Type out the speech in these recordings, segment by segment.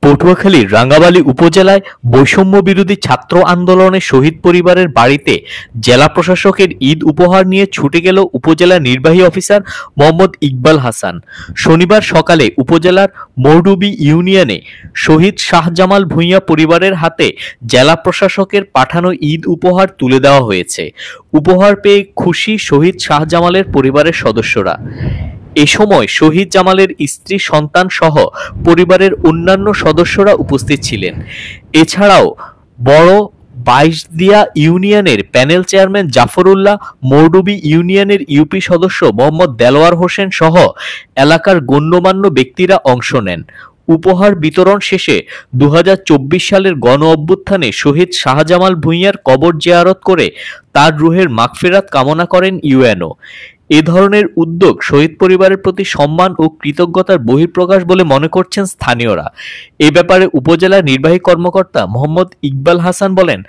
পটুয়াখালীর রাঙ্গামালী উপজেলায় বৈষম্য বিরোধী ছাত্র আন্দোলনে শহীদ পরিবারের বাড়িতে জেলা প্রশাসকের ঈদ উপহার নিয়ে ছুটে গেল উপজেলা নির্বাহী অফিসার মোহাম্মদ ইকবাল হাসান। শনিবার সকালে উপজেলার মৌডুবি ইউনিয়নে শহীদ শাহজামাল ভূঁইয়া পরিবারের হাতে জেলা প্রশাসকের পাঠানো ঈদ উপহার তুলে দেওয়া হয়েছে। উপহার পেয়ে খুশি শহীদ শাহজামালের পরিবারের সদস্যরা। এ সময় শহীদ জামালের স্ত্রী, সন্তান সহ পরিবারের অন্যান্য সদস্যরা উপস্থিত ছিলেন। এছাড়াও বড় বাইশদিয়া ইউনিয়নের প্যানেল চেয়ারম্যান জাফর উল্লাহ, মৌডুবি ইউনিয়নের ইউপি সদস্য মোহাম্মদ দেলোয়ার হোসেন সহ এলাকার গণ্যমান্য ব্যক্তিরা অংশ নেন। উপহার বিতরণ শেষে 2024 সালের গণ-অভ্যুত্থানে শহীদ শাহজামাল ভূঁইয়ার কবর জিয়ারত করে তার রুহের মাগফিরাত কামনা করেন ইউএনও। এ ধরনের উদ্যোগ শহীদ পরিবারের প্রতি সম্মান ও কৃতজ্ঞতার বহিঃপ্রকাশ বলে মনে করছেন স্থানীয়রা। এ ব্যাপারে উপজেলা নির্বাহী কর্মকর্তা মোহাম্মদ ইকবাল হাসান বলেন,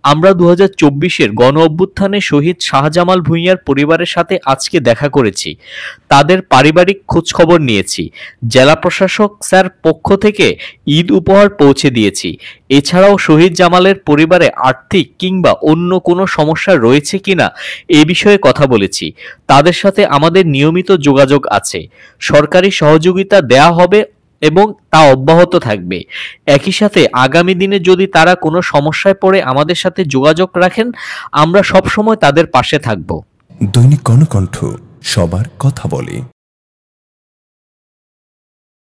আমরা 2024-এর গণ-অভ্যুত্থানে শহীদ শাহজামাল ভূঁইয়ার পরিবারের সাথে আজকে দেখা করেছি, তাদের পারিবারিক খোঁজখবর নিয়েছি, জেলা প্রশাসক স্যার পক্ষ থেকে ঈদ উপহার পৌঁছে দিয়েছি। এছাড়াও শহীদ জামালের পরিবারে আর্থিক কিংবা অন্য কোনো সমস্যা রয়েছে কিনা এ বিষয়ে কথা বলেছি। তাদের সাথে আমাদের নিয়মিত যোগাযোগ আছে। সরকারি সহযোগিতা দেয়া হবে এবং তা অব্যাহত থাকবে। একই সাথে আগামী দিনে যদি তারা কোনো সমস্যায় পড়ে আমাদের সাথে যোগাযোগ রাখেন, আমরা সবসময় তাদের পাশে থাকব। দৈনিক কর্ণকণ্ঠ, সবার কথা বলে।